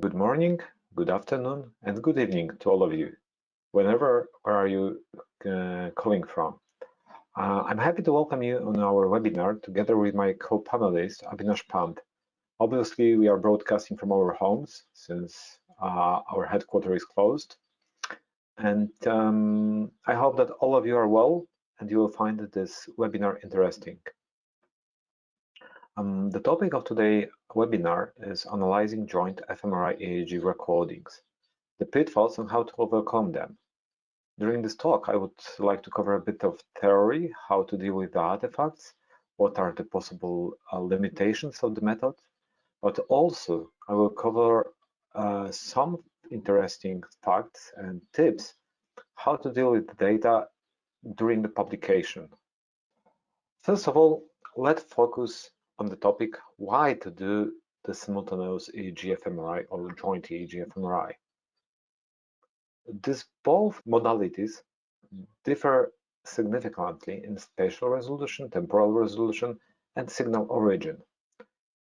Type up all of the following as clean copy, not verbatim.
Good morning, good afternoon, and good evening to all of you, whenever where are you calling from. I'm happy to welcome you on our webinar together with my co-panelist Avinash Pant. Obviously, we are broadcasting from our homes since our headquarters is closed, and I hope that all of you are well and you will find this webinar interesting. The topic of today's webinar is analyzing joint fMRI-EEG recordings, the pitfalls and how to overcome them. During this talk, I would like to cover a bit of theory, how to deal with the artifacts, what are the possible limitations of the method, but also I will cover some interesting facts and tips how to deal with the data during the publication. First of all, let's focus on the topic why to do the simultaneous EEG-fMRI or joint EEG-fMRI. These both modalities differ significantly in spatial resolution, temporal resolution, and signal origin.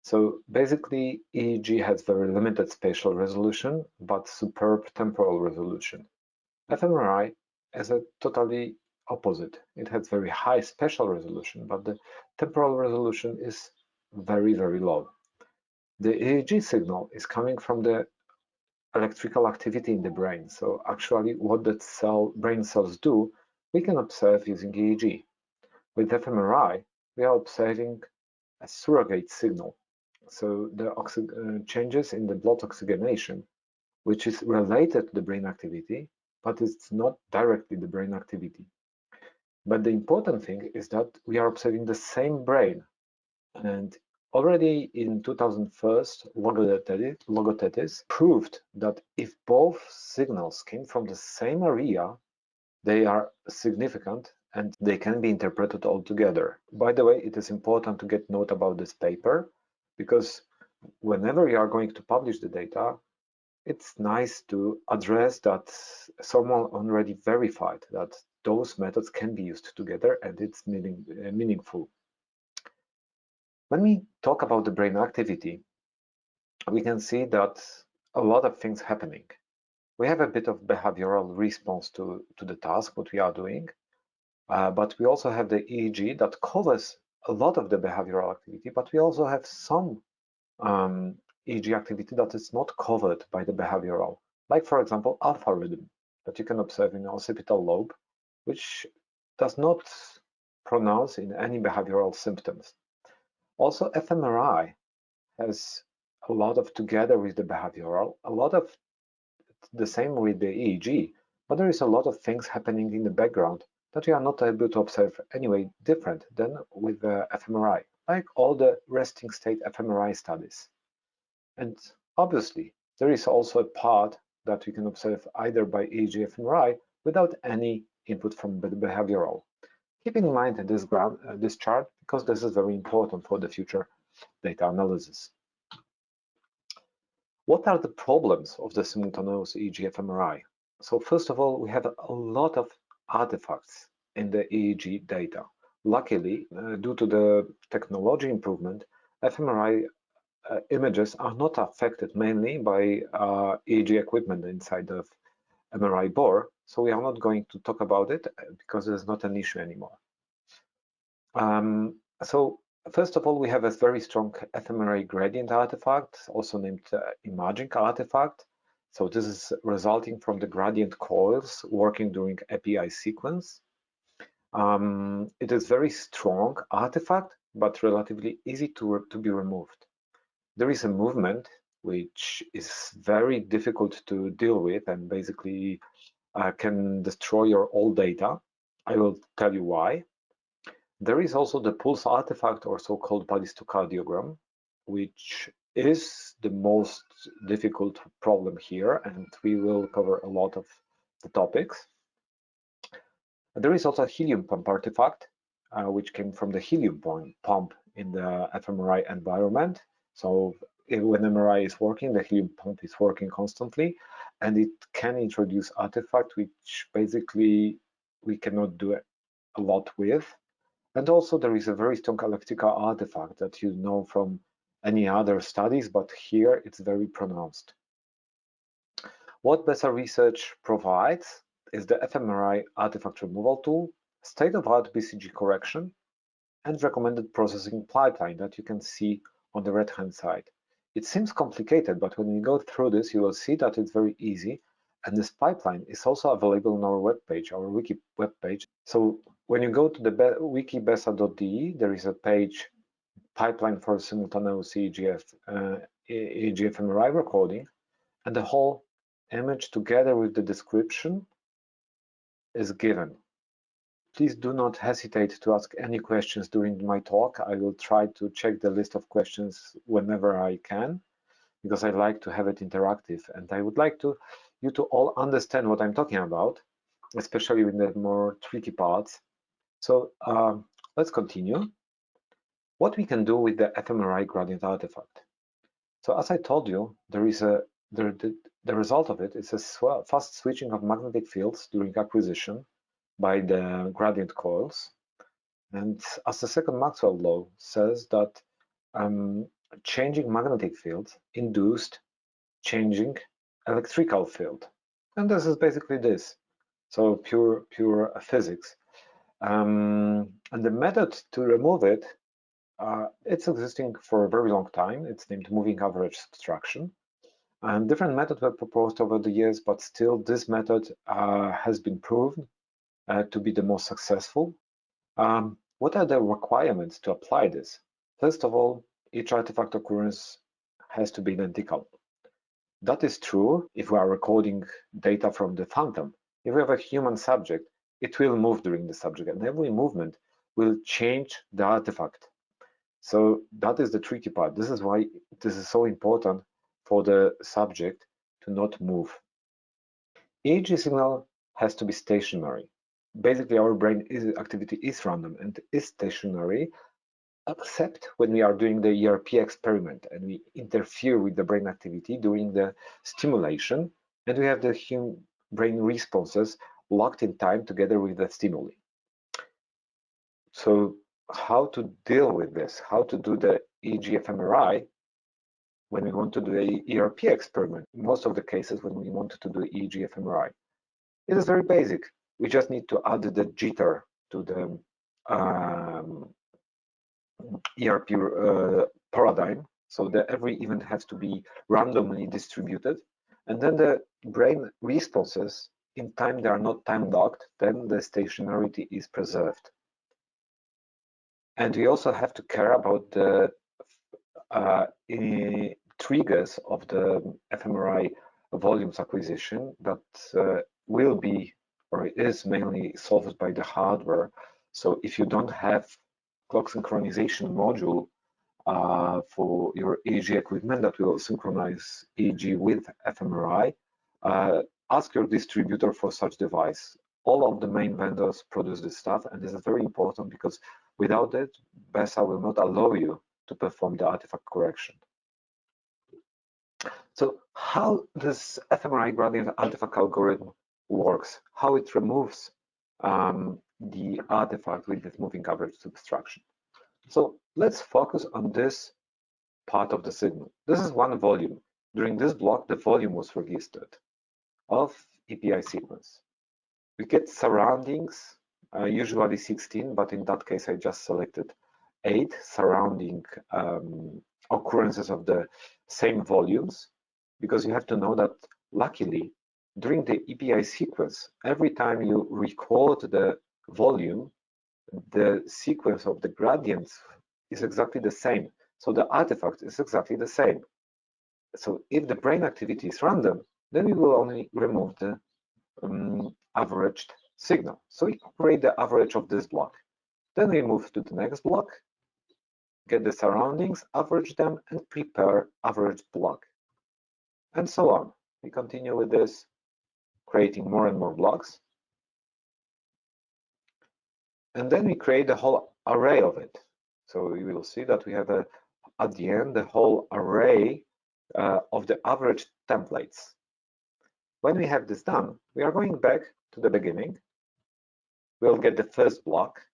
So basically, EEG has very limited spatial resolution, but superb temporal resolution. fMRI is a totally opposite. It has very high spatial resolution, but the temporal resolution is very, very low. The EEG signal is coming from the electrical activity in the brain. So actually what the brain cells do, we can observe using EEG. With fMRI, we are observing a surrogate signal. So the changes in the blood oxygenation, which is related to the brain activity, but it's not directly the brain activity. But the important thing is that we are observing the same brain. And already in 2001, Logothetis proved that if both signals came from the same area, they are significant and they can be interpreted all together. By the way, it is important to get note about this paper because whenever you are going to publish the data, it's nice to address that someone already verified that those methods can be used together and it's meaningful. When we talk about the brain activity, we can see that a lot of things happening. We have a bit of behavioral response to the task, what we are doing, but we also have the EEG that covers a lot of the behavioral activity, but we also have some EEG activity that is not covered by the behavioral, like for example, alpha rhythm that you can observe in the occipital lobe, which does not pronounce in any behavioral symptoms. Also, fMRI has a lot of together with the behavioral, a lot of the same with the EEG, but there is a lot of things happening in the background that we are not able to observe anyway different than with the fMRI, like all the resting state fMRI studies. And obviously, there is also a part that we can observe either by EEG-fMRI without any input from the behavioral. Keep in mind this chart because this is very important for the future data analysis. What are the problems of the simultaneous EEG-fMRI? So first of all, we have a lot of artifacts in the EEG data. Luckily, due to the technology improvement, fMRI images are not affected mainly by EEG equipment inside the MRI bore, so we are not going to talk about it because it's not an issue anymore. So first of all, we have a very strong fMRI gradient artifact, also named imaging artifact. So this is resulting from the gradient coils working during API sequence. It is very strong artifact, but relatively easy to be removed. There is a movement which is very difficult to deal with and basically can destroy your old data. I will tell you why. There is also the pulse artifact or so-called ballistocardiogram, which is the most difficult problem here, and we will cover a lot of the topics. There is also a helium pump artifact, which came from the helium pump in the fMRI environment. So when MRI is working, the helium pump is working constantly, and it can introduce artifact which basically we cannot do a lot with. And also there is a very strong electrical artifact that you know from any other studies, but here it's very pronounced. What Basij research provides is the fMRI artifact removal tool, state-of-the-art BCG correction, and recommended processing pipeline that you can see on the right-hand side. It seems complicated, but when you go through this, you will see that it's very easy. And this pipeline is also available on our webpage, our wiki webpage. So when you go to the wiki-basij.de, there is a page, pipeline for simultaneous EEG-fMRI recording, and the whole image together with the description is given. Please do not hesitate to ask any questions during my talk. I will try to check the list of questions whenever I can, because I like to have it interactive, and I would like you to all understand what I'm talking about, especially with the more tricky parts. So let's continue. What we can do with the fMRI gradient artifact. So as I told you, the result of it is a fast switching of magnetic fields during acquisition by the gradient coils. And as the second Maxwell law says that changing magnetic field induced changing electrical field. And this is basically this. So pure physics. And the method to remove it, it's existing for a very long time. It's named moving average subtraction. And different methods were proposed over the years, but still this method has been proven to be the most successful. What are the requirements to apply this? First of all, each artifact occurrence has to be identical. That is true if we are recording data from the phantom. If we have a human subject, it will move during the subject, and every movement will change the artifact. So that is the tricky part. This is why this is so important for the subject to not move. EEG signal has to be stationary. Basically, our brain activity is random and is stationary, except when we are doing the ERP experiment and we interfere with the brain activity during the stimulation, and we have the brain responses locked in time together with the stimuli. So how to deal with this? How to do the EEG-fMRI when we want to do the ERP experiment? In most of the cases when we want to do EEG-fMRI. It is very basic. We just need to add the jitter to the ERP paradigm, so that every event has to be randomly distributed, and then the brain responses in time, they are not time locked, then the stationarity is preserved. And we also have to care about the triggers of the fMRI volumes acquisition that will be, or is mainly solved by the hardware. So if you don't have clock synchronization module for your EEG equipment that will synchronize EEG with fMRI, ask your distributor for such device. All of the main vendors produce this stuff, and this is very important because without it, Basij will not allow you to perform the artifact correction. So how this fMRI gradient artifact algorithm works, how it removes the artifact with this moving average subtraction. So let's focus on this part of the signal. This is one volume. During this block, the volume was registered of EPI sequence. We get surroundings, usually 16, but in that case, I just selected 8 surrounding occurrences of the same volumes, because you have to know that luckily, during the EPI sequence, every time you record the volume, the sequence of the gradients is exactly the same. So the artifact is exactly the same. So if the brain activity is random, then we will only remove the averaged signal. So we create the average of this block. Then we move to the next block, get the surroundings, average them, and prepare average block. And so on. We continue with this, creating more and more blocks. And then we create the whole array of it. So you will see that we have at the end the whole array of the average templates. When we have this done, we are going back to the beginning. We'll get the first block.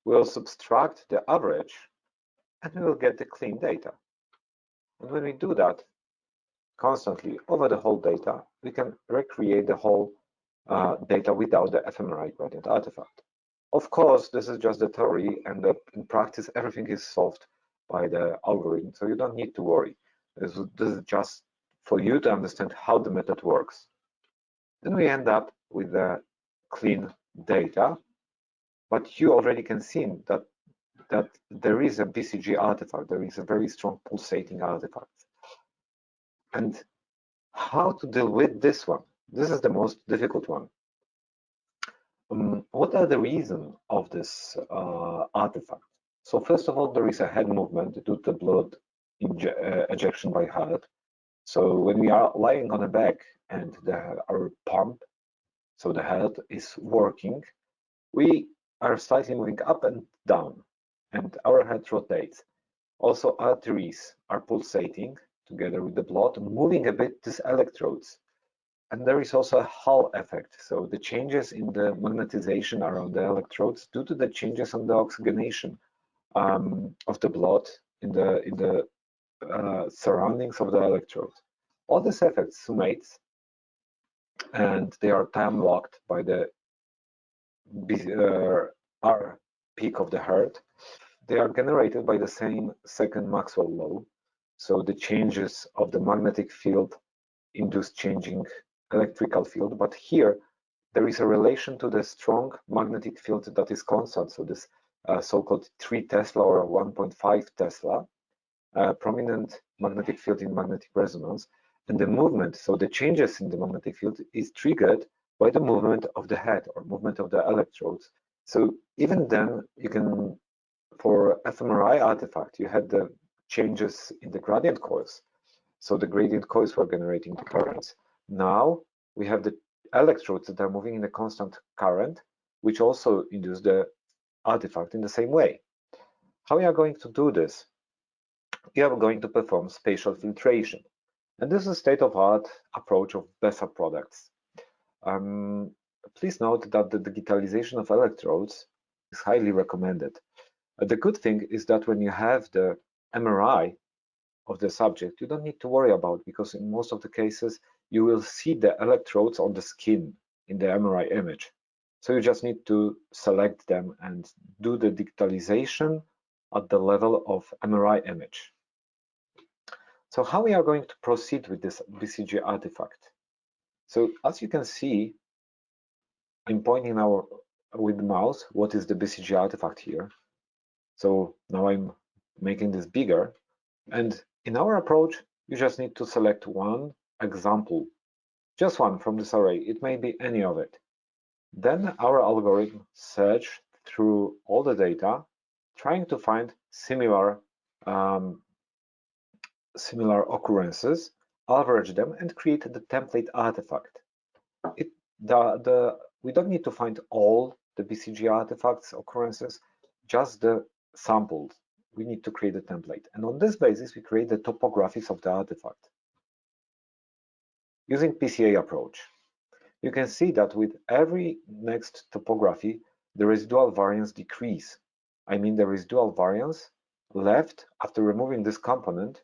We'll subtract the average, and we will get the clean data. And when we do that, constantly over the whole data, we can recreate the whole data without the fMRI gradient artifact. Of course, this is just the theory, and in practice, everything is solved by the algorithm, so you don't need to worry. This is just for you to understand how the method works. Then we end up with the clean data, but you already can see that there is a BCG artifact, there is a very strong pulsating artifact. And how to deal with this one? This is the most difficult one. What are the reasons of this artifact? So first of all, there is a head movement due to blood ejection by heart. So when we are lying on the back and our pump, so the heart is working, we are slightly moving up and down, and our head rotates. Also, arteries are pulsating together with the blood, moving a bit these electrodes. And there is also a Hall effect, so the changes in the magnetization around the electrodes due to the changes on the oxygenation of the blood in the surroundings of the electrodes. All these effects summate, and they are time locked by the R peak of the heart. They are generated by the same second Maxwell law. So the changes of the magnetic field induce changing electrical field, but here there is a relation to the strong magnetic field that is constant. So this so-called 3 Tesla or 1.5 Tesla prominent magnetic field in magnetic resonance, and the movement, so the changes in the magnetic field is triggered by the movement of the head or movement of the electrodes. So even then, you can, for fMRI artifact, you had the changes in the gradient coils. So the gradient coils were generating the currents. Now we have the electrodes that are moving in a constant current, which also induce the artifact in the same way. How we are going to do this? We are going to perform spatial filtration. And this is a state-of-art approach of Basij products. Please note that the digitalization of electrodes is highly recommended. The good thing is that when you have the MRI of the subject, you don't need to worry about, because in most of the cases, you will see the electrodes on the skin in the MRI image. So you just need to select them and do the digitalization at the level of MRI image. So how we are going to proceed with this BCG artifact? So as you can see, I'm pointing now with the mouse what is the BCG artifact here. So now I'm making this bigger, and in our approach, you just need to select one example, just one from this array. It may be any of it. Then our algorithm search through all the data, trying to find similar occurrences, average them, and create the template artifact. We don't need to find all the BCG artifacts occurrences, just the samples. We need to create a template. And on this basis, we create the topographies of the artifact. Using PCA approach, you can see that with every next topography, the residual variance decrease. I mean the residual variance left after removing this component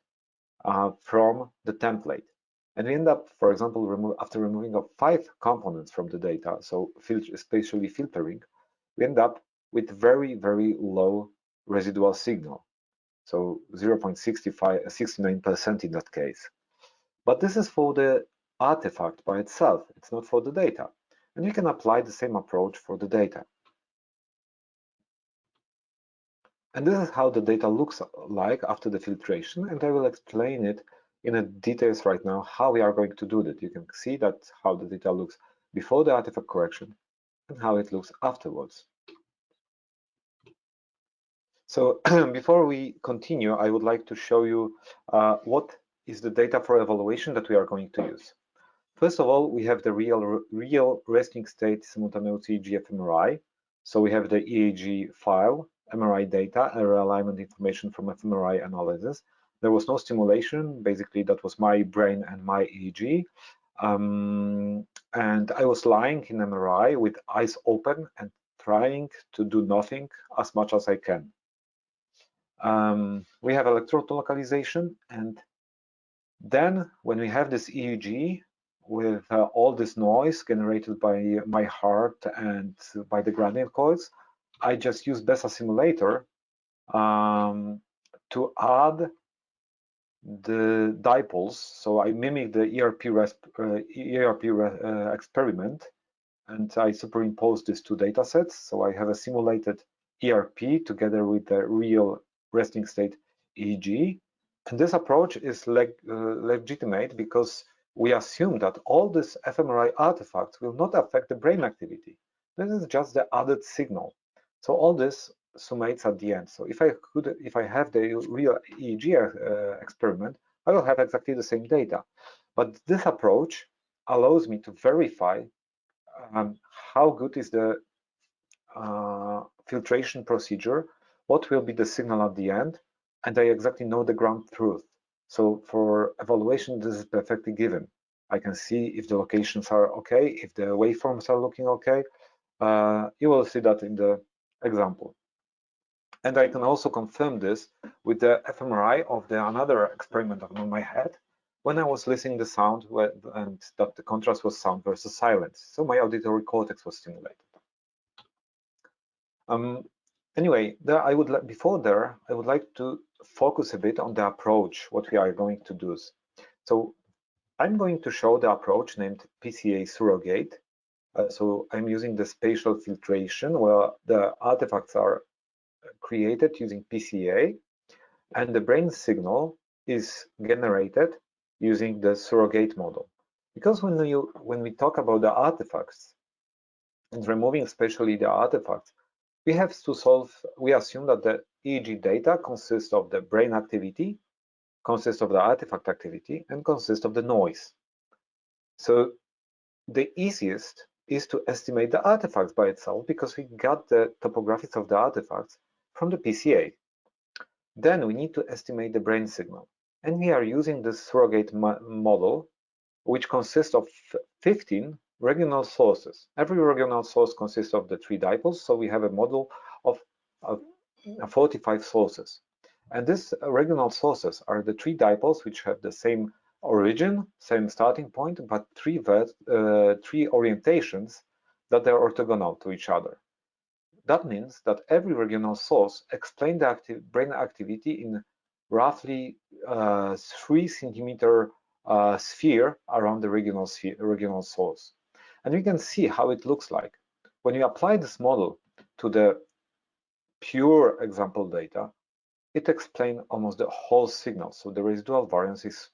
from the template. And we end up, for example, after removing 5 components from the data, so spatially filtering, we end up with very, very low residual signal. So 0.69% in that case. But this is for the artifact by itself. It's not for the data. And we can apply the same approach for the data. And this is how the data looks like after the filtration, and I will explain it in details right now how we are going to do that. You can see that how the data looks before the artifact correction and how it looks afterwards. So before we continue, I would like to show you what is the data for evaluation that we are going to use. First of all, we have the real resting state simultaneous EEG-fMRI. So we have the EEG file, MRI data, error alignment information from fMRI analysis. There was no stimulation. Basically, that was my brain and my EEG. And I was lying in MRI with eyes open and trying to do nothing as much as I can. We have electrode localization, and Then when we have this EEG with all this noise generated by my heart and by the gradient coils, I just use Basij simulator to add the dipoles. So I mimic the experiment, and I superimpose these two data sets. So I have a simulated ERP together with the real resting state EEG. And this approach is legitimate because we assume that all these fMRI artifacts will not affect the brain activity. This is just the added signal. So all this summates at the end. So if I have the real EEG experiment, I will have exactly the same data. But this approach allows me to verify how good is the filtration procedure, what will be the signal at the end, and I exactly know the ground truth. So for evaluation, this is perfectly given. I can see if the locations are okay, if the waveforms are looking okay. You will see that in the example. And I can also confirm this with the fMRI of another experiment on my head when I was listening the sound and that the contrast was sound versus silence. So my auditory cortex was stimulated. Anyway, before I would like to focus a bit on the approach, what we are going to do. So I'm going to show the approach named PCA surrogate. So I'm using the spatial filtration where the artifacts are created using PCA, and the brain signal is generated using the surrogate model. Because when we talk about the artifacts and removing especially the artifacts, we assume that the EEG data consists of the brain activity, consists of the artifact activity, and consists of the noise. So the easiest is to estimate the artifacts by itself because we got the topographics of the artifacts from the PCA. Then we need to estimate the brain signal. And we are using this surrogate model, which consists of 15 regional sources. Every regional source consists of the 3 dipoles, so we have a model of 45 sources. And these regional sources are the 3 dipoles which have the same origin, same starting point, but 3 orientations that are orthogonal to each other. That means that every regional source explains the brain activity in roughly 3 centimeter sphere around the regional source. And we can see how it looks like. When you apply this model to the pure example data, it explains almost the whole signal. So the residual variance is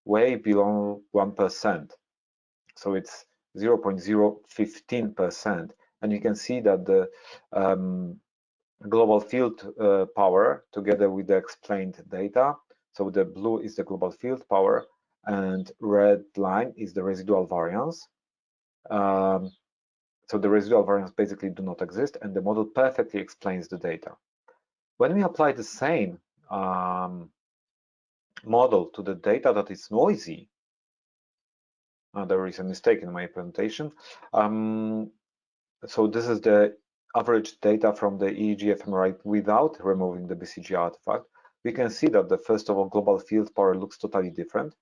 way below 1%. So it's 0.015%. And you can see that the global field power together with the explained data. So the blue is the global field power and red line is the residual variance. So the residual variance basically do not exist and the model perfectly explains the data. When we apply the same model to the data that is noisy, there is a mistake in my presentation. So this is the average data from the EEG-fMRI without removing the BCG artifact. We can see that the first of all global field power looks totally different.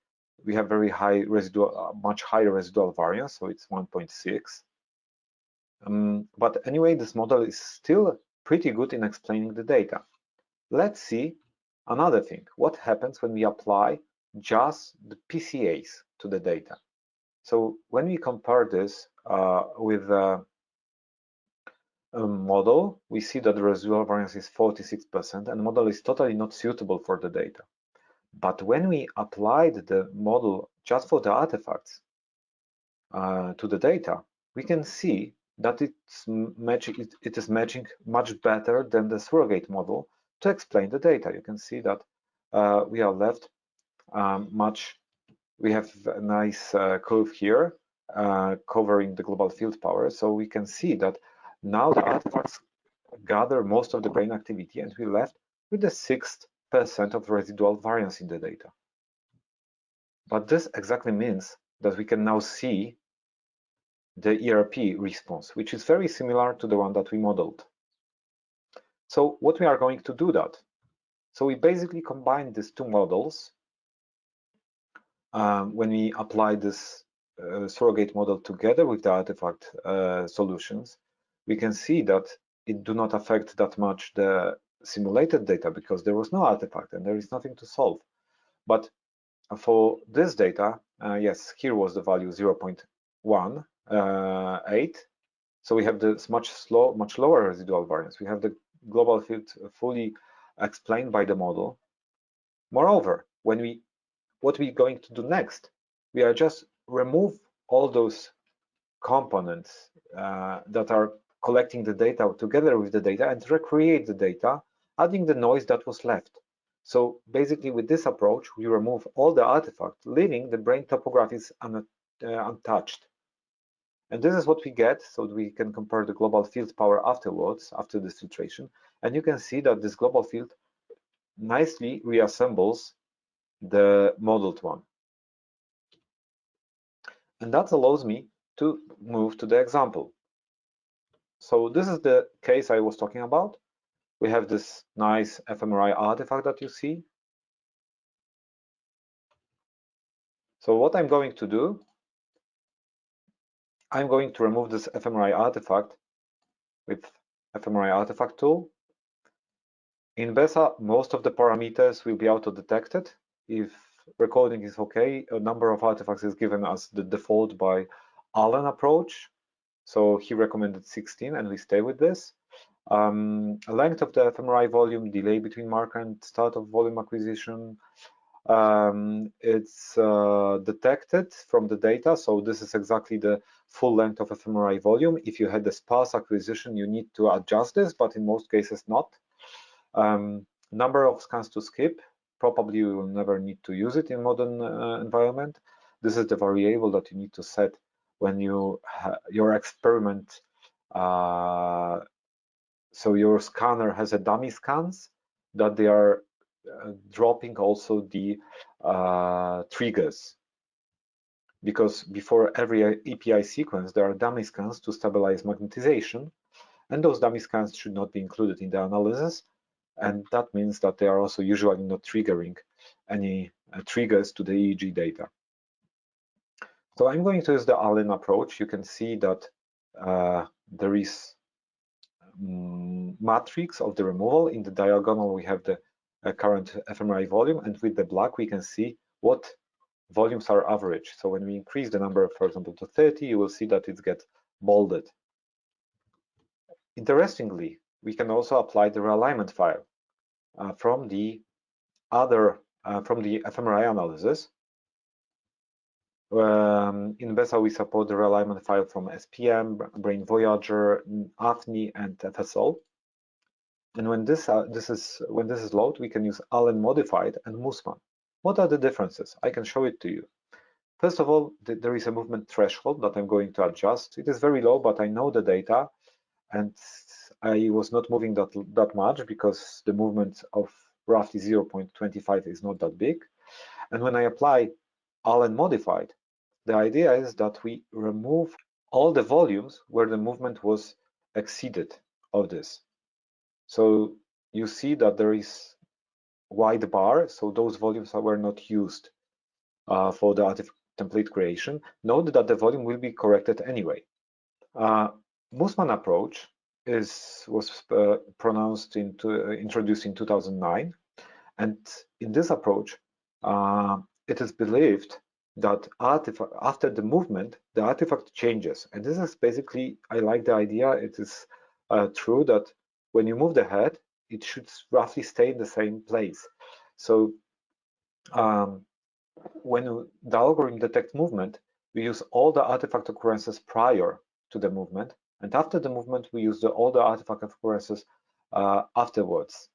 We have very high residual, much higher residual variance, so it's 1.6. But anyway, this model is still pretty good in explaining the data. Let's see another thing. What happens when we apply just the PCAs to the data? So when we compare this with a model, we see that the residual variance is 46%, and the model is totally not suitable for the data. But when we applied the model just for the artifacts to the data, we can see that it is matching much better than the surrogate model to explain the data. You can see that we are left we have a nice curve here covering the global field power. So we can see that now the artifacts gather most of the brain activity and we left with the 6% of residual variance in the data. But this exactly means that we can now see the ERP response, which is very similar to the one that we modeled. So what we are going to do that? So we basically combine these two models when we apply this surrogate model together with the artifact solutions, we can see that it do not affect that much the simulated data because there was no artifact and there is nothing to solve. But for this data, yes, here was the value 0.18. So we have this much lower residual variance. We have the global field fully explained by the model. Moreover, what we're going to do next, we are just remove all those components that are collecting the data together with the data and recreate the data, adding the noise that was left. So basically with this approach, we remove all the artifacts, leaving the brain topographies untouched. And this is what we get, so we can compare the global field power afterwards, after this filtration. And you can see that this global field nicely reassembles the modeled one. And that allows me to move to the example. So this is the case I was talking about. We have this nice fMRI artifact that you see. So what I'm going to do, I'm going to remove this fMRI artifact with fMRI artifact tool. In BESA, most of the parameters will be auto-detected. If recording is okay, a number of artifacts is given as the default by Allen approach. So he recommended 16 and we stay with this. Length of the fMRI volume, delay between marker and start of volume acquisition. It's detected from the data, so this is exactly the full length of fMRI volume. If you had the sparse acquisition, you need to adjust this, but in most cases not. Number of scans to skip, probably you will never need to use it in modern environment. This is the variable that you need to set when you your experiment. So your scanner has a dummy scans that they are dropping also the triggers, because before every API sequence there are dummy scans to stabilize magnetization, and those dummy scans should not be included in the analysis, and that means that they are also usually not triggering any triggers to the EEG data. So I'm going to use the Allen approach. You can see that there is matrix of the removal. In the diagonal we have the current fMRI volume, and with the black we can see what volumes are average. So when we increase the number, for example, to 30, you will see that it gets bolded. Interestingly, we can also apply the realignment file from the fMRI analysis. In BESA, we support the realignment file from SPM, Brain Voyager, AFNI, and FSL. And when this is loaded, we can use Allen modified and Mussmann. What are the differences? I can show it to you. First of all, there is a movement threshold that I'm going to adjust. It is very low, but I know the data, and I was not moving that much because the movement of roughly 0.25 is not that big. And when I apply Allen modified, the idea is that we remove all the volumes where the movement was exceeded of this. So you see that there is wide bar, so those volumes were not used for the artifact template creation. Note that the volume will be corrected anyway. Mussmann approach was introduced in 2009, and in this approach, it is believed that after the movement, the artifact changes. And this is basically, I like the idea. It is true that when you move the head, it should roughly stay in the same place. So when the algorithm detects movement, we use all the artifact occurrences prior to the movement, and after the movement, we use all the artifact occurrences afterwards.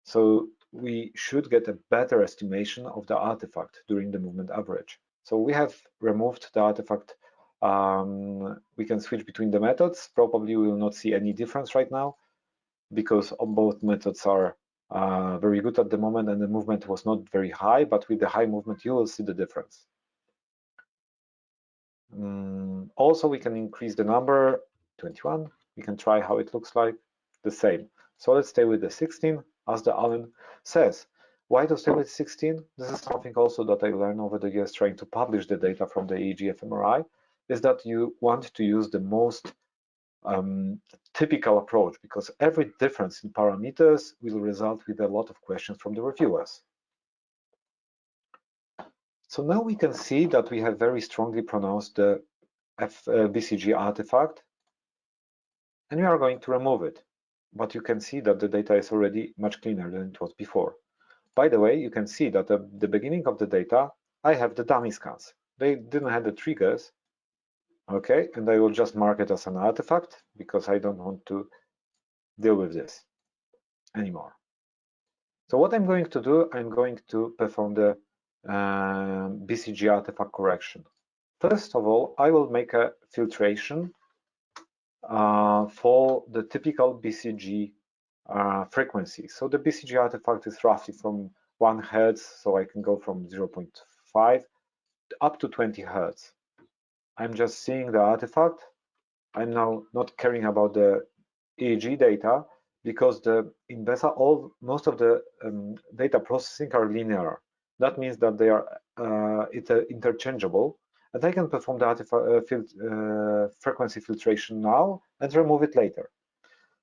So we should get a better estimation of the artifact during the movement average. So we have removed the artifact. We can switch between the methods. Probably we will not see any difference right now because both methods are very good at the moment, and the movement was not very high, but with the high movement, you will see the difference. Also, we can increase the number, 21. We can try how it looks like, the same. So let's stay with the 16, as the Allen says. Why to stay with 16? This is something also that I learned over the years trying to publish the data from the EEG-fMRI, is that you want to use the most typical approach, because every difference in parameters will result with a lot of questions from the reviewers. So now we can see that we have very strongly pronounced the BCG artifact, and we are going to remove it. But you can see that the data is already much cleaner than it was before. By the way, you can see that at the beginning of the data, I have the dummy scans. They didn't have the triggers. Okay, and I will just mark it as an artifact because I don't want to deal with this anymore. So what I'm going to do, I'm going to perform the BCG artifact correction. First of all, I will make a filtration for the typical BCG frequency. So the BCG artifact is roughly from 1 Hertz, so I can go from 0.5 up to 20 Hertz. I'm just seeing the artifact. I'm now not caring about the EEG data because in BESA, most of the data processing are linear. That means that they are interchangeable, and I can perform the frequency filtration now and remove it later.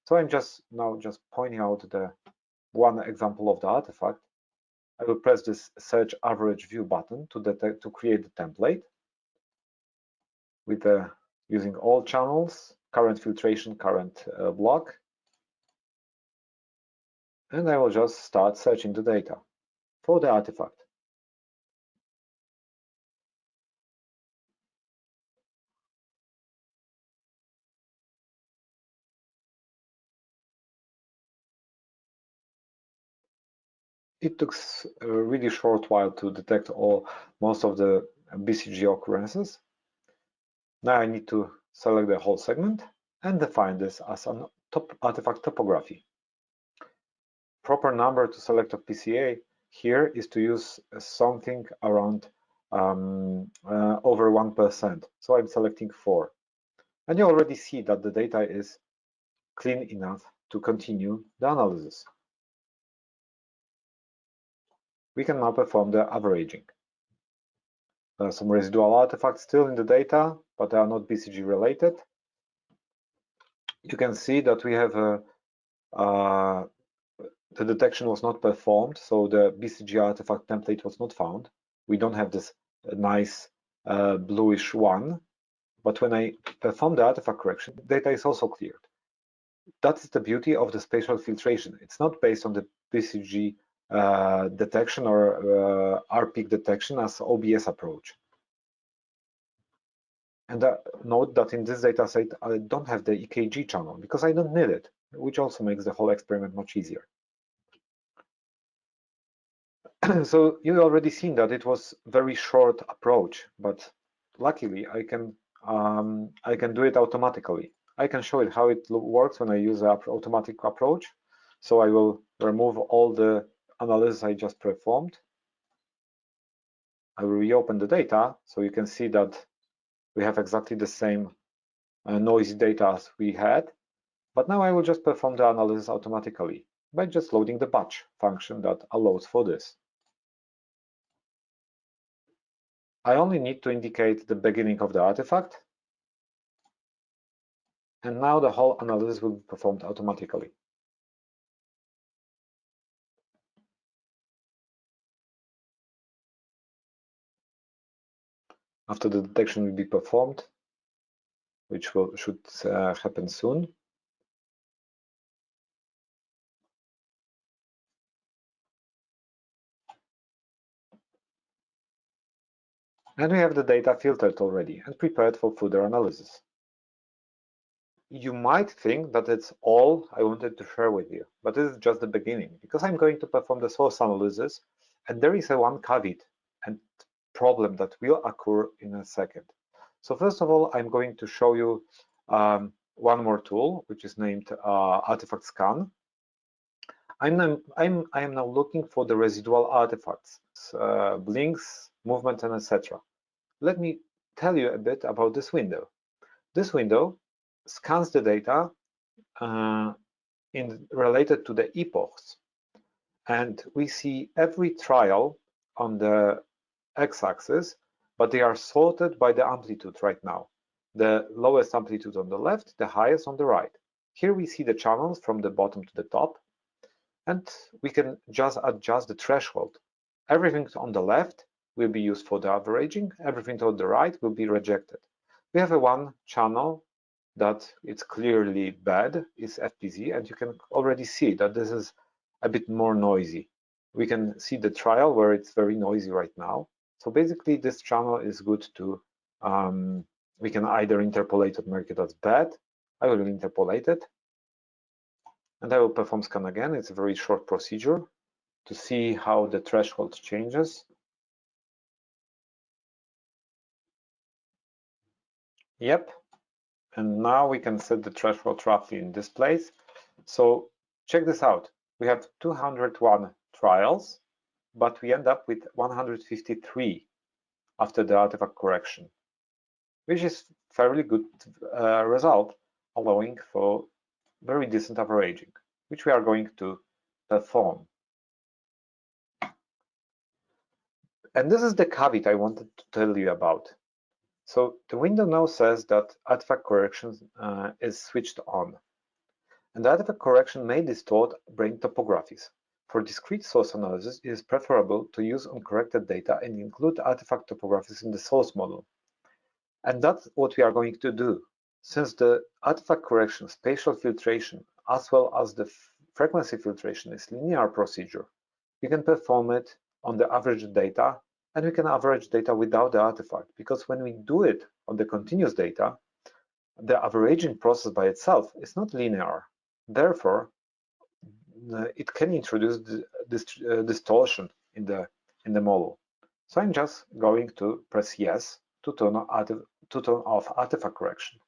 So I'm just pointing out the one example of the artifact. I will press this search average view button to create the template with using all channels, current filtration, current block. And I will just start searching the data for the artifact. It took a really short while to detect most of the BCG occurrences. Now I need to select the whole segment and define this as an artifact topography. Proper number to select a PCA here is to use something around over 1%. So I'm selecting 4. And you already see that the data is clean enough to continue the analysis. We can now perform the averaging. There are some residual artifacts still in the data, but they are not BCG related. You can see that we have the detection was not performed, so the BCG artifact template was not found. We don't have this nice bluish one, but when I perform the artifact correction, data is also cleared. That's the beauty of the spatial filtration. It's not based on the BCG detection or RPEEG detection as OBS approach. And note that in this data set, I don't have the EKG channel because I don't need it, which also makes the whole experiment much easier. So you've already seen that it was very short approach, but luckily I can do it automatically. I can show it how it works when I use the automatic approach. So I will remove all the analysis I just performed. I will reopen the data so you can see that we have exactly the same noisy data as we had. But now I will just perform the analysis automatically by just loading the batch function that allows for this. I only need to indicate the beginning of the artifact. And now the whole analysis will be performed automatically. After the detection will be performed, which should happen soon. And we have the data filtered already and prepared for further analysis. You might think that it's all I wanted to share with you, but this is just the beginning, because I'm going to perform the source analysis, and there is one caveat and problem that will occur in a second. So first of all, I'm going to show you one more tool, which is named artifact scan. I am now looking for the residual artifacts, blinks, movement, and etc. Let me tell you a bit about this window. This window scans the data related to the epochs, and we see every trial on the x-axis, but they are sorted by the amplitude right now. The lowest amplitude on the left, the highest on the right. Here we see the channels from the bottom to the top, and we can just adjust the threshold. Everything on the left will be used for the averaging, everything on the right will be rejected. We have a one channel that it's clearly bad, is FPZ, and you can already see that this is a bit more noisy. We can see the trial where it's very noisy right now. So basically this channel is good to, we can either interpolate or make it as bad. I will interpolate it, and I will perform scan again. It's a very short procedure to see how the threshold changes. Yep, and now we can set the threshold roughly in this place. So check this out. We have 201 trials, but we end up with 153 after the artifact correction, which is fairly good result, allowing for very decent averaging, which we are going to perform. And this is the caveat I wanted to tell you about. So the window now says that artifact correction is switched on. And the artifact correction may distort brain topographies. For discrete source analysis, it is preferable to use uncorrected data and include artifact topographies in the source model. And that's what we are going to do. Since the artifact correction, spatial filtration, as well as the frequency filtration is linear procedure, we can perform it on the average data, and we can average data without the artifact, because when we do it on the continuous data, the averaging process by itself is not linear. Therefore, it can introduce this distortion in the model. So I'm just going to press yes to turn off artifact correction.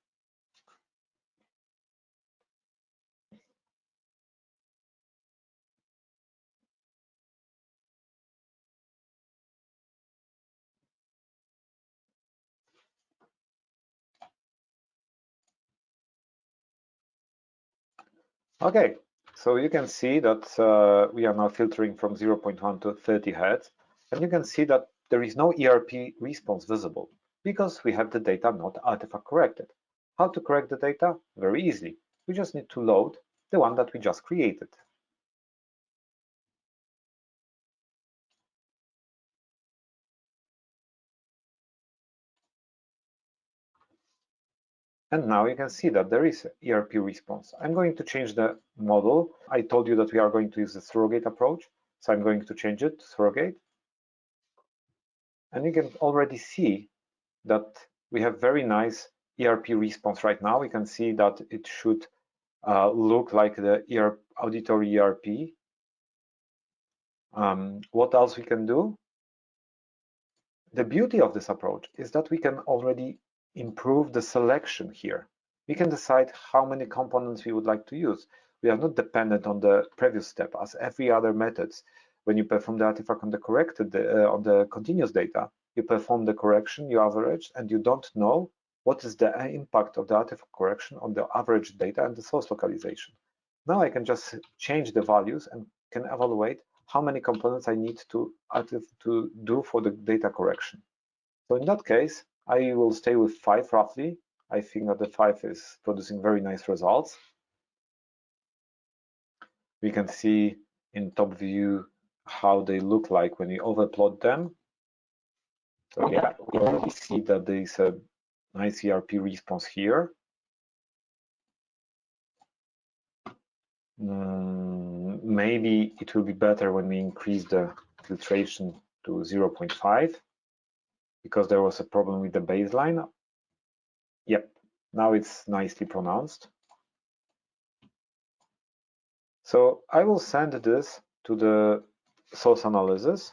Okay, so you can see that we are now filtering from 0.1 to 30 Hz, and you can see that there is no ERP response visible because we have the data not artifact corrected. How to correct the data? Very easily. We just need to load the one that we just created. And now you can see that there is an ERP response. I'm going to change the model. I told you that we are going to use the surrogate approach, so I'm going to change it to surrogate. And you can already see that we have very nice ERP response right now. We can see that it should look like the auditory ERP. What else we can do? The beauty of this approach is that we can already improve the selection here. We can decide how many components we would like to use. We are not dependent on the previous step as every other methods. When you perform the artifact on the corrected on the continuous data, you perform the correction, you average, and you don't know what is the impact of the artifact correction on the average data and the source localization. Now I can just change the values and can evaluate how many components I need to do for the data correction. So in that case, I will stay with 5 roughly. I think that the 5 is producing very nice results. We can see in top view how they look like when you overplot them. So yeah, we already see that there is a nice ERP response here. Maybe it will be better when we increase the filtration to 0.5 because there was a problem with the baseline. Yep, now it's nicely pronounced. So I will send this to the source analysis.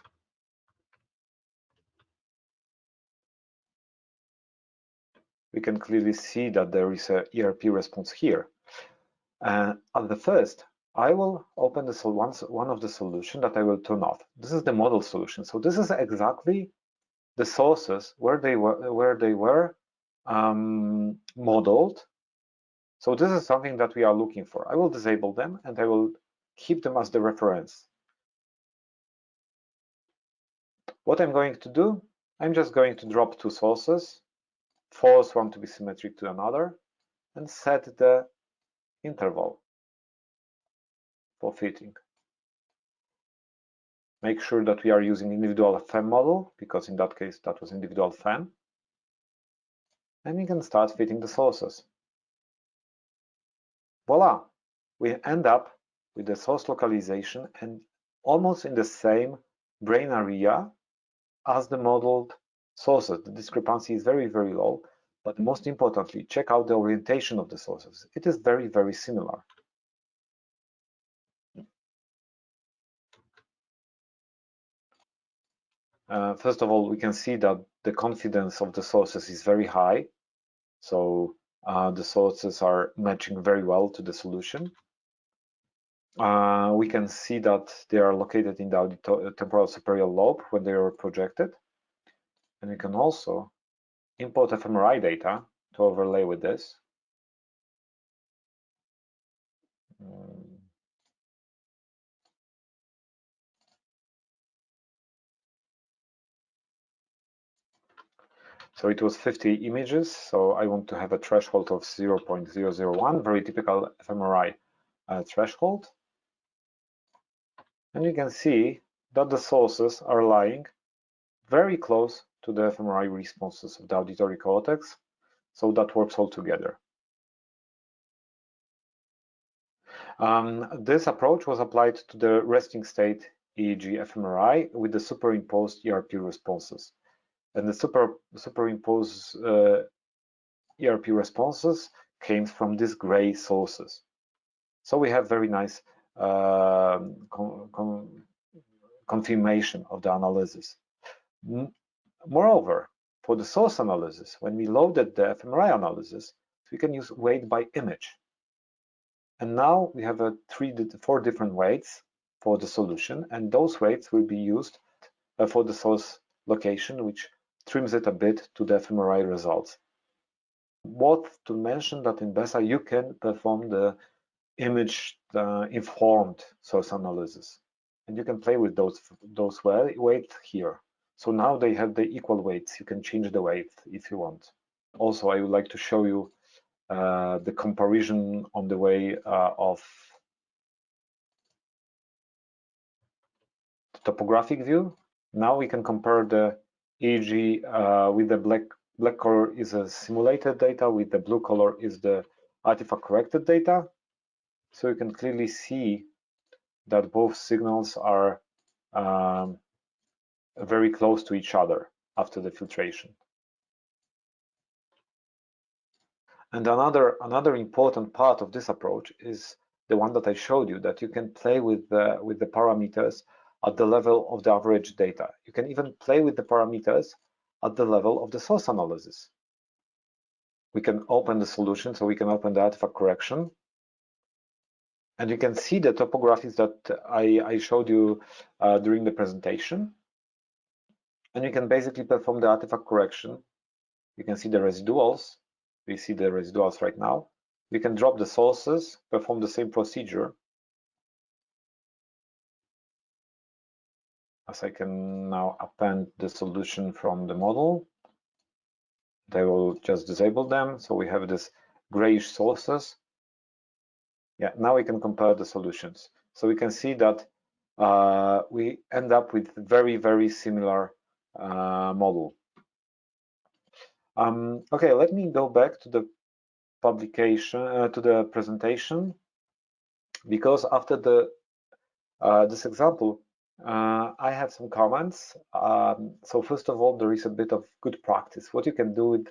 We can clearly see that there is a ERP response here. At the first, I will open the one of the solution that I will turn off. This is the model solution. So this is exactly the sources where they were modeled. So this is something that we are looking for. I will disable them and I will keep them as the reference. What I'm going to do, I'm just going to drop two sources, force one to be symmetric to another, and set the interval for fitting. Make sure that we are using individual fem model, because in that case that was individual fem. And we can start fitting the sources. Voila! We end up with the source localization and almost in the same brain area as the modeled sources. The discrepancy is very, very low, but most importantly, check out the orientation of the sources. It is very, very similar. First of all, we can see that the confidence of the sources is very high. So the sources are matching very well to the solution. We can see that they are located in the temporal superior lobe when they are projected. And we can also import fMRI data to overlay with this. So it was 50 images, so I want to have a threshold of 0.001, very typical fMRI threshold. And you can see that the sources are lying very close to the fMRI responses of the auditory cortex, so that works all together. This approach was applied to the resting state EEG-fMRI with the superimposed ERP responses. And the superimposed ERP responses came from these gray sources. So we have very nice confirmation of the analysis. Moreover, for the source analysis, when we loaded the fMRI analysis, we can use weight by image. And now we have 4 different weights for the solution, and those weights will be used for the source location, which trims it a bit to the fMRI results. Worth to mention that in Basij you can perform the image informed source analysis, and you can play with those weights here. So now they have the equal weights. You can change the weight if you want. Also, I would like to show you the comparison on the way of the topographic view. Now we can compare the EEG with the black color is a simulated data, with the blue color is the artifact corrected data. So you can clearly see that both signals are very close to each other after the filtration. And another important part of this approach is the one that I showed you, that you can play with the parameters at the level of the average data. You can even play with the parameters at the level of the source analysis. We can open the solution, so we can open the artifact correction. And you can see the topographies that I showed you during the presentation. And you can basically perform the artifact correction. You can see the residuals. We see the residuals right now. We can drop the sources, perform the same procedure. As I can now append the solution from the model. They will just disable them. So we have this grayish sources. Yeah, now we can compare the solutions. So we can see that we end up with very, very similar model. Okay, let me go back to the publication, to the presentation, because after this example, I have some comments. So first of all, there is a bit of good practice. What you can do with,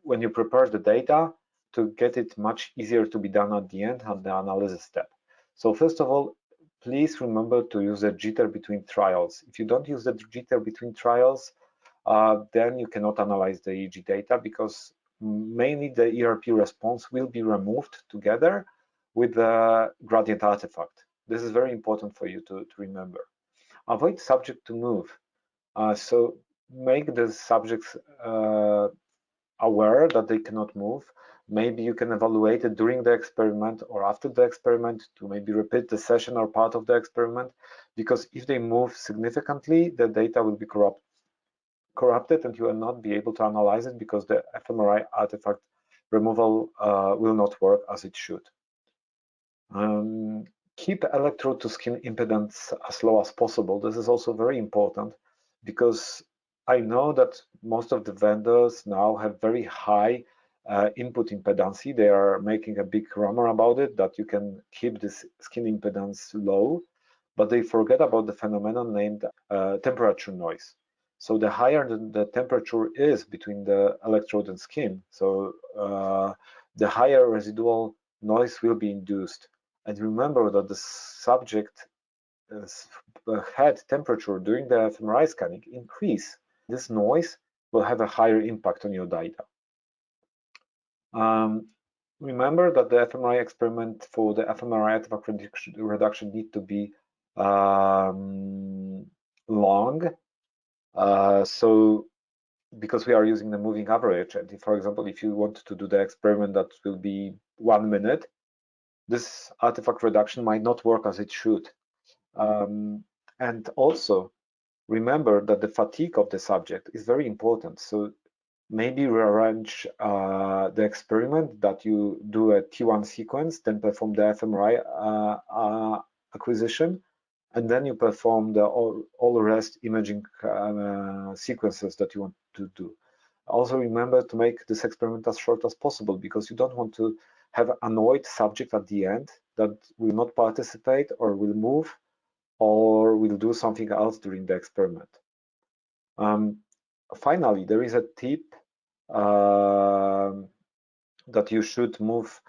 when you prepare the data to get it much easier to be done at the end at the analysis step. So first of all, please remember to use the jitter between trials. If you don't use the jitter between trials, then you cannot analyze the EEG data, because mainly the ERP response will be removed together with the gradient artifact. This is very important for you to remember. Avoid subject to move. So make the subjects aware that they cannot move, maybe you can evaluate it during the experiment or after the experiment to maybe repeat the session or part of the experiment, because if they move significantly, the data will be corrupted and you will not be able to analyze it because the fMRI artifact removal will not work as it should. Keep electrode to skin impedance as low as possible. This is also very important because I know that most of the vendors now have very high input impedance. They are making a big rumor about it, that you can keep this skin impedance low, but they forget about the phenomenon named temperature noise. So the higher the temperature is between the electrode and skin, so the higher residual noise will be induced. And remember that the subject head temperature during the fMRI scanning increase. This noise will have a higher impact on your data. Remember that the fMRI experiment for the fMRI artifact reduction need to be long. So because we are using the moving average, and if, for example, if you want to do the experiment that will be 1 minute, this artifact reduction might not work as it should. And also remember that the fatigue of the subject is very important. So maybe rearrange the experiment that you do a T1 sequence, then perform the fMRI acquisition, and then you perform the all rest imaging sequences that you want to do. Also remember to make this experiment as short as possible, because you don't want to have an annoyed subject at the end that will not participate or will move or will do something else during the experiment. Finally, there is a tip that you should move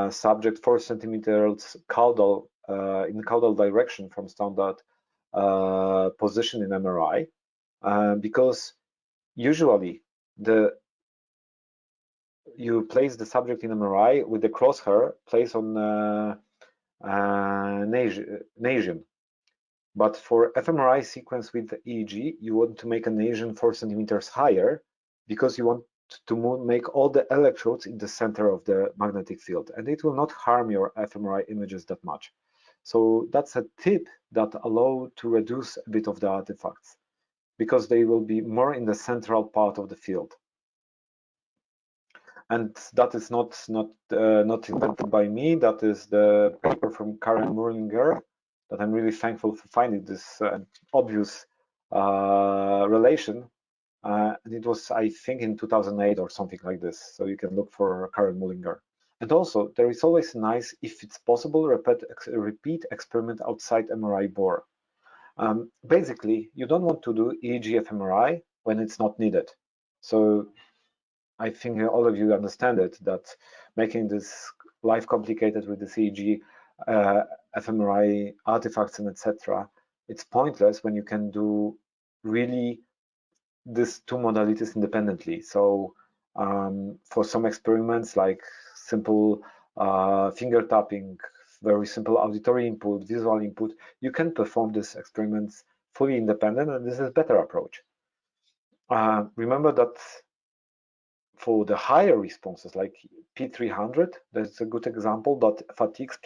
subject 4 centimeters caudal in caudal direction from standard position in MRI, because usually you place the subject in MRI with the crosshair placed on nasion. But for fMRI sequence with the EEG, you want to make a nasion 4 centimeters higher, because you want to make all the electrodes in the center of the magnetic field, and it will not harm your fMRI images that much. So that's a tip that allows to reduce a bit of the artifacts, because they will be more in the central part of the field. And that is not invented by me. That is the paper from Karen Mullinger, that I'm really thankful for finding this obvious relation. And it was, I think, in 2008 or something like this. So you can look for Karen Mullinger. And also, there is always nice, if it's possible, repeat experiment outside MRI bore. Basically, you don't want to do EEG-fMRI when it's not needed. So I think all of you understand it, that making this life complicated with the EEG, fMRI artifacts and etc., it's pointless when you can do really these two modalities independently. So for some experiments like simple finger tapping, very simple auditory input, visual input, you can perform these experiments fully independent, and this is a better approach. Remember that for the higher responses, like P300, that's a good example that fatigues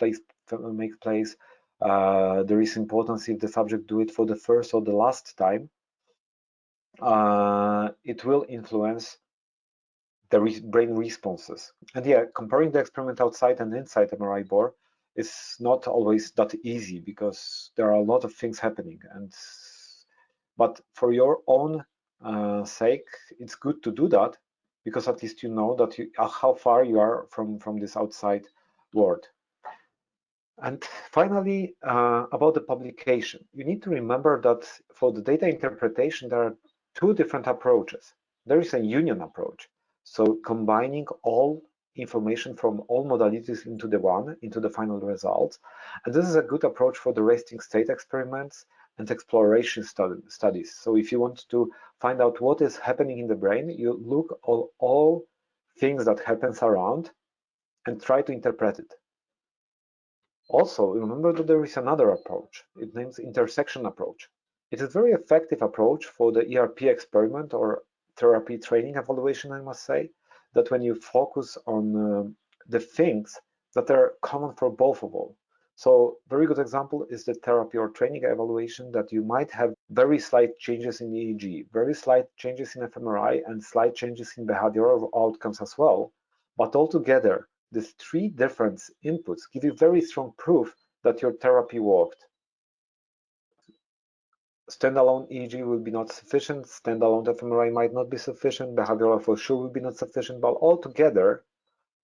makes place. There is importance if the subject do it for the first or the last time. It will influence the brain responses. And yeah, comparing the experiment outside and inside MRI bore is not always that easy, because there are a lot of things happening. But for your own sake, it's good to do that, because at least you know that how far you are from this outside world. And finally, about the publication, you need to remember that for the data interpretation, there are two different approaches. There is a union approach, so combining all information from all modalities into the final results. And this is a good approach for the resting state experiments and exploration studies. So if you want to find out what is happening in the brain, you look at all things that happens around and try to interpret it. Also, remember that there is another approach. It names intersection approach. It is a very effective approach for the ERP experiment or therapy training evaluation, I must say, that when you focus on the things that are common for both of all. So very good example is the therapy or training evaluation, that you might have very slight changes in EEG, very slight changes in fMRI, and slight changes in behavioral outcomes as well. But altogether, these three different inputs give you very strong proof that your therapy worked. Standalone EEG will be not sufficient, standalone fMRI might not be sufficient, behavioral for sure will be not sufficient, but altogether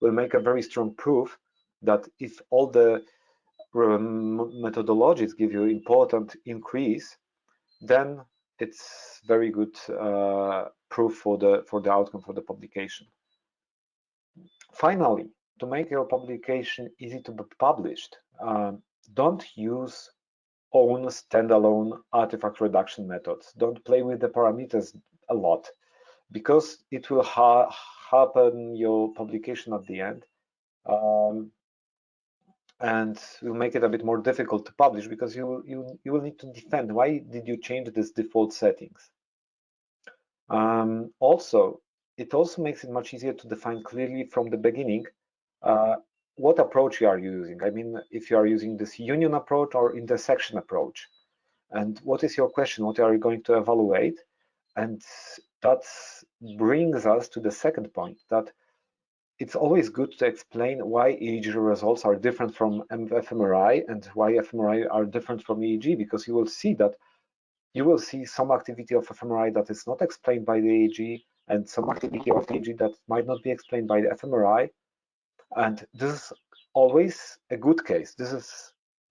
will make a very strong proof that if all the methodologies give you important increase, then it's very good proof for the outcome for the publication. Finally, to make your publication easy to be published, don't use own standalone artifact reduction methods. Don't play with the parameters a lot, because it will happen your publication at the end, and will make it a bit more difficult to publish, because you will need to defend why did you change this default settings. Also, it also makes it much easier to define clearly from the beginning what approach you are using. I mean, if you are using this union approach or intersection approach, and what is your question, what are you going to evaluate? And that brings us to the second point, that it's always good to explain why EEG results are different from fMRI and why fMRI are different from EEG, because you will see some activity of fMRI that is not explained by the EEG, and some activity of the EEG that might not be explained by the fMRI. And this is always a good case.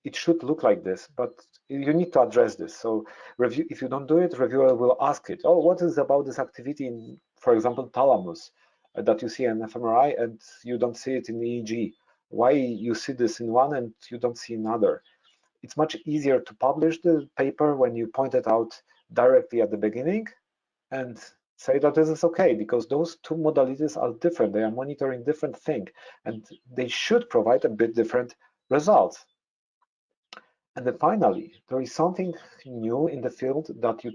It should look like this, but you need to address this. So if you don't do it, reviewer will ask it. Oh, what is about this activity in, for example, thalamus that you see in fMRI and you don't see it in EEG? Why you see this in one and you don't see another? It's much easier to publish the paper when you point it out directly at the beginning and say that this is okay, because those two modalities are different. They are monitoring different things, and they should provide a bit different results. And then finally, there is something new in the field, that you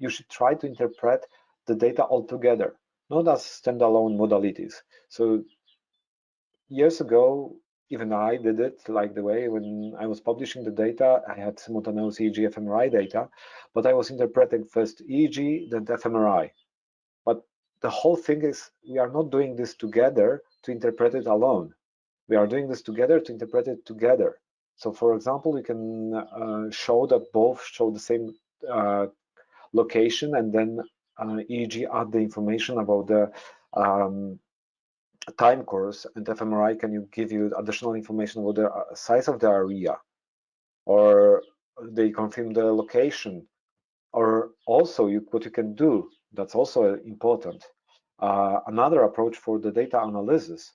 should try to interpret the data altogether, not as standalone modalities. So years ago, even I did it like the way when I was publishing the data, I had simultaneous EEG-fMRI data, but I was interpreting first EEG, then fMRI. But the whole thing is, we are not doing this together to interpret it alone. We are doing this together to interpret it together. So for example, we can show that both show the same location, and then EEG add the information about the time course, and fMRI can give you additional information about the size of the area, or they confirm the location. Or also what you can do, that's also important. Another approach for the data analysis,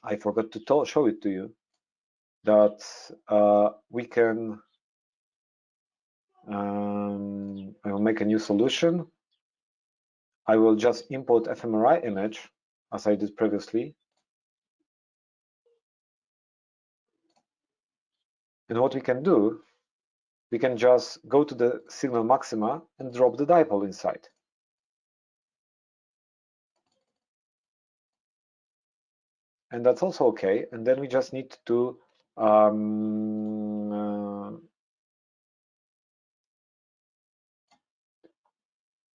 I forgot to show it to you, that we can, I will make a new solution. I will just import fMRI image as I did previously. And what we can do, we can just go to the signal maxima and drop the dipole inside. And that's also okay. And then we just need to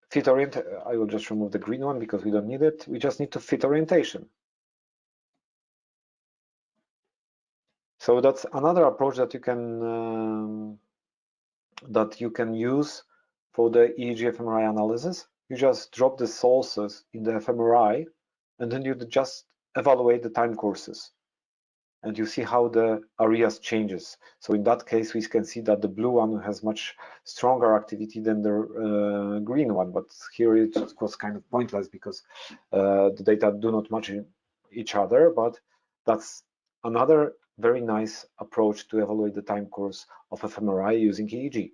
fit orient. I will just remove the green one because we don't need it. We just need to fit orientation. So that's another approach that you can use for the EEG-fMRI analysis. You just drop the sources in the fMRI, and then you just evaluate the time courses, and you see how the areas changes. So in that case, we can see that the blue one has much stronger activity than the green one, but here it was kind of pointless because the data do not match each other. But that's another very nice approach to evaluate the time course of fMRI using EEG.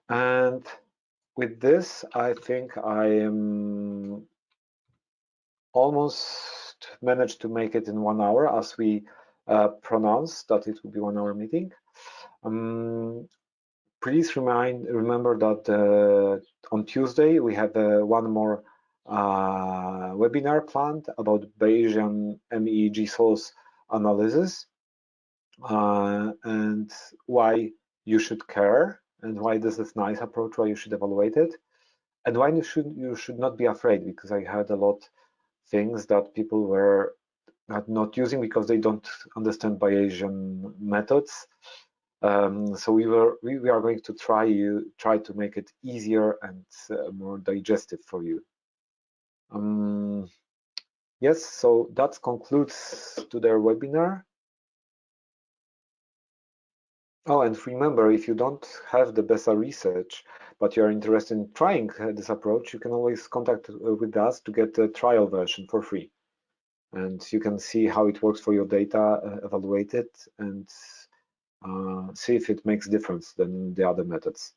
And with this, I think I am almost managed to make it in 1 hour, as we pronounced that it will be 1 hour meeting. Please remember that on Tuesday we have one more webinar planned about Bayesian MEEG source analysis and why you should care and why this is a nice approach, why you should evaluate it, and why you should not be afraid, because I heard a lot things that people were not using because they don't understand Bayesian methods. So we are going to try to make it easier and more digestive for you. Yes, so that concludes to their webinar. Oh, and remember, if you don't have the BESA research, but you're interested in trying this approach, you can always contact with us to get the trial version for free. And you can see how it works for your data, evaluate it, and see if it makes difference than the other methods.